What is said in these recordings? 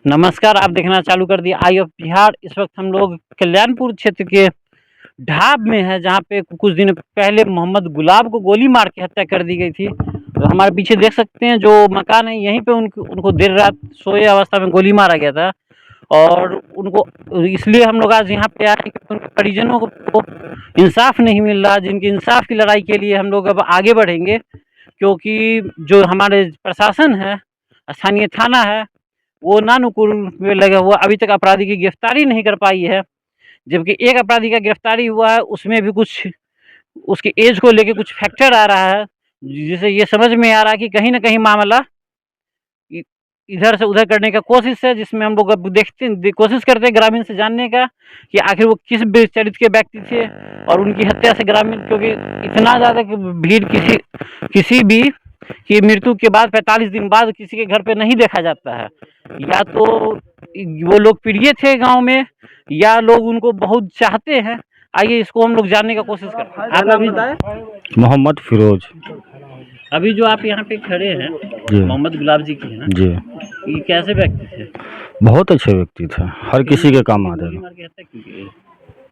नमस्कार, आप देखना चालू कर दिए आई ऑफ बिहार। इस वक्त हम लोग कल्याणपुर क्षेत्र के ढाब में है, जहाँ पे कुछ दिन पहले मोहम्मद गुलाब को गोली मार के हत्या कर दी गई थी। तो हमारे पीछे देख सकते हैं जो मकान है, यहीं पे उनको देर रात सोए अवस्था में गोली मारा गया था। और उनको इसलिए हम लोग आज यहाँ पे आए क्योंकि उनके परिजनों को इंसाफ नहीं मिल रहा। जिनकी इंसाफ की लड़ाई के लिए हम लोग अब आगे बढ़ेंगे, क्योंकि जो हमारे प्रशासन है, स्थानीय थाना है, वो नानुकुर में लगा हुआ अभी तक अपराधी की गिरफ्तारी नहीं कर पाई है। जबकि एक अपराधी का गिरफ्तारी हुआ है, उसमें भी कुछ उसकी एज को लेके कुछ फैक्टर आ रहा है, जिसे ये समझ में आ रहा है कि कहीं न कहीं मामला इ इधर से उधर करने का कोशिश है। जिसमें हम लोग अब कोशिश करते हैं ग्रामीण से जानने का कि आखिर वो किस चरित्र के व्यक्ति थे और उनकी हत्या से ग्रामीण, क्योंकि इतना ज़्यादा कि भीड़ किसी भी की मृत्यु के बाद 45 दिन बाद किसी के घर पे नहीं देखा जाता है। या तो वो लोग प्रिय थे गाँव में, या लोग उनको बहुत चाहते हैं। आइए इसको हम लोग जानने का कोशिश करते हैं। आप अभी बताएं। मोहम्मद फिरोज। अभी जो आप यहाँ पे खड़े हैं, जी मोहम्मद गुलाब जी की है ना? जी, ये कैसे व्यक्ति थे? बहुत अच्छे व्यक्ति थे, हर किसी के काम आते गोली थे। मार के हत्या क्यों की?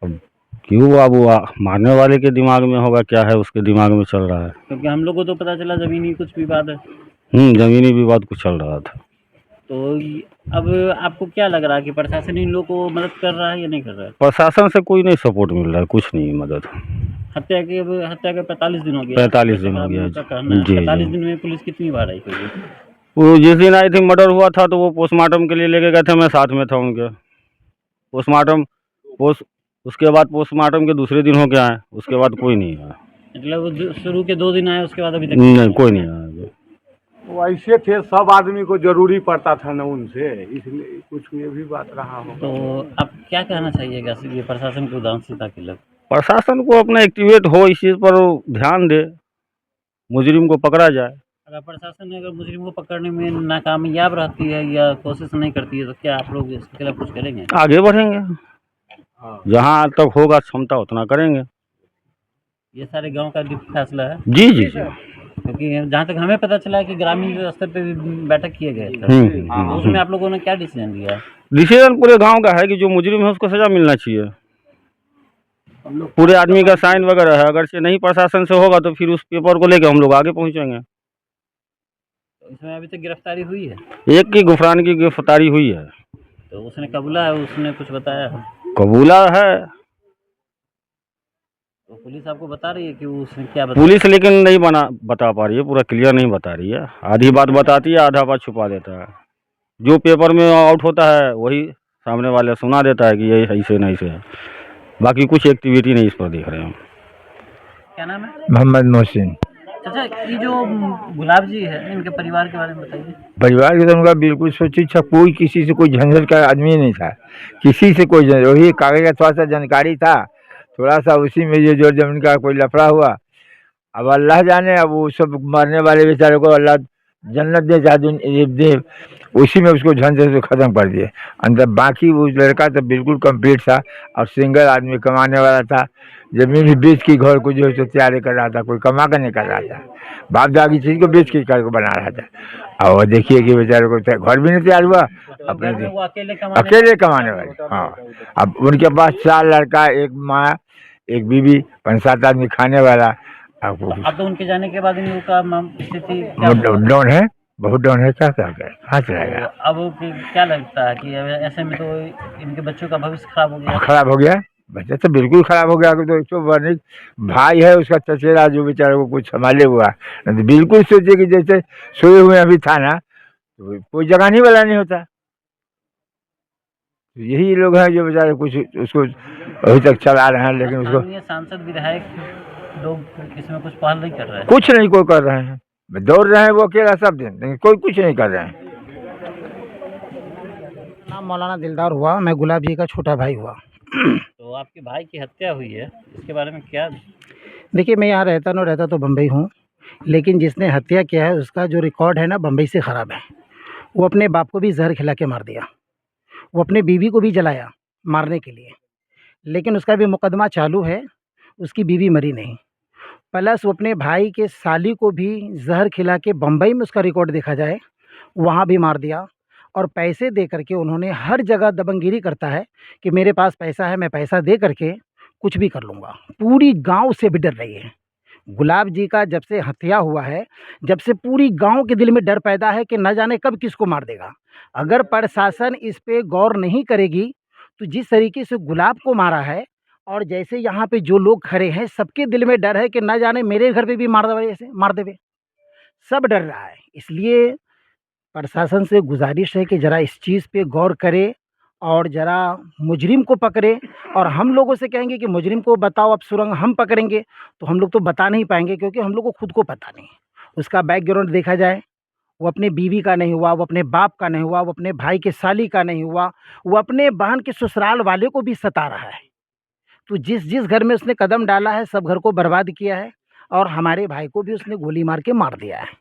अब क्यों, अब वो मारने वाले के दिमाग में होगा, क्या है उसके दिमाग में चल रहा है। क्योंकि हम लोग को तो पता चला जमीनी कुछ विवाद है। जमीनी विवाद कुछ चल रहा था। तो अब आपको क्या लग रहा है कि प्रशासन इन लोग को मदद कर रहा है या नहीं कर रहा है? प्रशासन से कोई नहीं सपोर्ट मिल रहा है, कुछ नहीं मदद। हत्या के 45 दिन हो गया। 45 दिन हो गया उनका कहना है जी 45 जी। दिन में पुलिस कितनी बार आई होगी? वो जिस दिन आई थी मर्डर हुआ था, तो वो पोस्टमार्टम के लिए लेके गए थे, मैं साथ में था उनके। पोस्टमार्टम पोस्ट उसके बाद पोस्टमार्टम के दूसरे दिन हो के आए, उसके बाद कोई नहीं आया। मतलब वो शुरू के 2 दिन आए, उसके बाद अभी तक नहीं, कोई नहीं आया अभी। वो ऐसे थे, सब आदमी को जरूरी पड़ता था ना उनसे, इसलिए कुछ ये भी बात रहा हो। तो आप क्या कहना चाहिएगा ये प्रशासन को उदासीनता के लिए? प्रशासन को अपना एक्टिवेट हो, इस चीज़ पर ध्यान दे, मुजरिम को पकड़ा जाए। अगर प्रशासन अगर मुजरिम को पकड़ने में नाकामयाब रहती है या कोशिश नहीं करती है, तो क्या आप लोग इसके खिलाफ कुछ करेंगे? आगे बढ़ेंगे, जहाँ तक होगा क्षमता उतना करेंगे। ये सारे गांव का फैसला है, जी जी जी। क्योंकि जहाँ तक हमें पता चला है कि ग्रामीण स्तर पे भी बैठक किए गए थे। तो उसमें आप लोगों ने क्या डिसीजन लिया? डिसीजन पूरे गांव का है कि जो मुजरिम है उसको सजा मिलना चाहिए। पूरे आदमी का साइन वगैरह है, अगर से नहीं प्रशासन से होगा तो फिर उस पेपर को लेकर हम लोग आगे पहुंचेंगे। तो इसमें अभी तक गिरफ्तारी हुई है? एक की गुफरान की गिरफ्तारी हुई है। तो उसने कबूला है, उसने कुछ बताया है? कबूला है। तो पुलिस आपको बता रही है कि उसने क्या बताया? पुलिस लेकिन नहीं बता पा रही है, पूरा क्लियर नहीं बता रही है। आधी बात बताती है, आधा बात छुपा देता है। जो पेपर में आउट होता है वही सामने वाले सुना देता है कि ये ऐसे नहीं से है, बाकी कुछ एक्टिविटी नहीं इस पर देख रहे हैं हम। क्या नाम है? मोहम्मद मोहसिन। अच्छा, ये जो गुलाब जी है, इनके परिवार के बारे में बताइए। परिवार के तो उनका बिल्कुल सोची था, कोई किसी से कोई झंझट का आदमी नहीं था, किसी से कोई झंझट। वही कागज का थोड़ा सा जानकारी था, थोड़ा सा उसी में ये जो जमीन का कोई लफड़ा हुआ। अब अल्लाह जाने, अब वो सब मरने वाले बेचारे को अल्लाह जन्नत दे चाहे दे, उसी में उसको झंझट से ख़त्म कर दिए अंदर। बाकी वो लड़का तो बिल्कुल कंप्लीट था और सिंगल आदमी, कमाने वाला था। ज़मीन भी बेच के घर को जो है तैयारी कर रहा था, कोई कमा कर नहीं कर रहा था, बाप दादा की चीज़ को बेच के घर को बना रहा था। और देखिए कि बेचारे को घर भी नहीं तैयार हुआ, अपने वो अकेले अकेले कमाने वाले। हाँ, अब उनके पास 4 लड़का, 1 माँ, 1 बीवी, 5-7 आदमी खाने वाला। अब तो उनके जाने के बाद इन लोगों का स्थिति क्या हुआ? डाउन है, बहुत डाउन है। क्या कहाँ चलेगा? तो अब क्या लगता है कि ऐसे में तो इनके बच्चों का भविष्य खराब हो गया? खराब हो गया, बच्चा तो बिल्कुल खराब हो गया। तो एक तो वर्णिक भाई है उसका चचेरा, जो बेचारे को कुछ संभाले हुआ, नहीं तो बिल्कुल सोचे कि जैसे सोए हुए अभी था ना, तो कोई जगह नहीं वाला नहीं होता। तो यही लोग हैं जो बेचारे कुछ उसको अभी तक चला रहे हैं, लेकिन उसको सांसद विधायक लोग इसमें कुछ पहल नहीं कर रहे हैं। कुछ नहीं कोई कर रहे हैं, दौड़ रहे हैं वो अकेला सब दिन, लेकिन कोई कुछ नहीं कर रहे हैं। नाम मौलाना दिलदार हुआ, मैं गुलाब जी का छोटा भाई हुआ। तो आपके भाई की हत्या हुई है, इसके बारे में क्या? देखिए, मैं यहाँ रहता तो बम्बई हूँ, लेकिन जिसने हत्या किया है उसका जो रिकॉर्ड है ना, बम्बई से ख़राब है। वो अपने बाप को भी जहर खिला के मार दिया, वो अपने बीवी को भी जलाया मारने के लिए, लेकिन उसका भी मुकदमा चालू है, उसकी बीवी मरी नहीं। प्लस वो अपने भाई के साली को भी जहर खिला के, बम्बई में उसका रिकॉर्ड देखा जाए, वहाँ भी मार दिया। और पैसे दे करके उन्होंने हर जगह दबंगगिरी करता है कि मेरे पास पैसा है, मैं पैसा दे करके कुछ भी कर लूँगा। पूरी गाँव उससे भी डर रही है। गुलाब जी का जब से हत्या हुआ है, जब से पूरी गाँव के दिल में डर पैदा है कि न जाने कब किसको मार देगा। अगर प्रशासन इस पे गौर नहीं करेगी तो जिस तरीके से गुलाब को मारा है और जैसे यहाँ पे जो लोग खड़े हैं सबके दिल में डर है कि न जाने मेरे घर पे भी मार देवे, ऐसे मार देवे। सब डर रहा है। इसलिए प्रशासन से गुजारिश है कि ज़रा इस चीज़ पे गौर करे और ज़रा मुजरिम को पकड़े। और हम लोगों से कहेंगे कि मुजरिम को बताओ, अब सुरंग हम पकड़ेंगे, तो हम लोग तो बता नहीं पाएंगे क्योंकि हम लोग को खुद को पता नहीं है। उसका बैकग्राउंड देखा जाए, वो अपने बीवी का नहीं हुआ, वो अपने बाप का नहीं हुआ, वो अपने भाई के साली का नहीं हुआ, वो अपने बहन के ससुराल वाले को भी सता रहा है। तो जिस जिस घर में उसने कदम डाला है सब घर को बर्बाद किया है और हमारे भाई को भी उसने गोली मार के मार दिया है।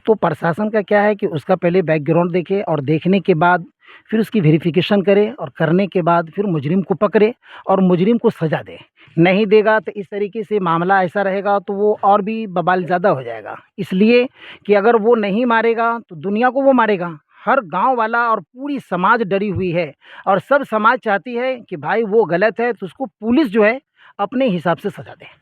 तो प्रशासन का क्या है कि उसका पहले बैकग्राउंड देखे और देखने के बाद फिर उसकी वेरिफिकेशन करे और करने के बाद फिर मुजरिम को पकड़े और मुजरिम को सज़ा दे। नहीं देगा तो इस तरीके से मामला ऐसा रहेगा तो वो और भी बवाल ज़्यादा हो जाएगा। इसलिए कि अगर वो नहीं मारेगा तो दुनिया को वो मारेगा। हर गांव वाला और पूरी समाज डरी हुई है और सब समाज चाहती है कि भाई वो गलत है तो उसको पुलिस जो है अपने हिसाब से सज़ा दे।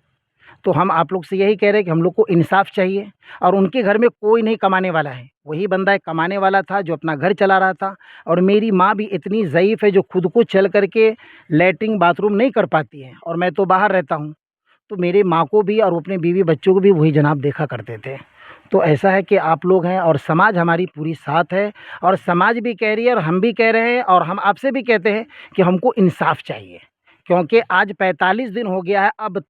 तो हम आप लोग से यही कह रहे हैं कि हम लोग को इंसाफ चाहिए। और उनके घर में कोई नहीं कमाने वाला है, वही बंदा एक कमाने वाला था जो अपना घर चला रहा था। और मेरी माँ भी इतनी ज़ईफ़ है जो खुद को चल करके लैट्रिन बाथरूम नहीं कर पाती है और मैं तो बाहर रहता हूँ। तो मेरे माँ को भी और अपने बीवी बच्चों को भी वही जनाब देखा करते थे। तो ऐसा है कि आप लोग हैं और समाज हमारी पूरी साथ है और समाज भी कह रही है और हम भी कह रहे हैं और हम आपसे भी कहते हैं कि हमको इंसाफ चाहिए। क्योंकि आज 45 दिन हो गया है, अब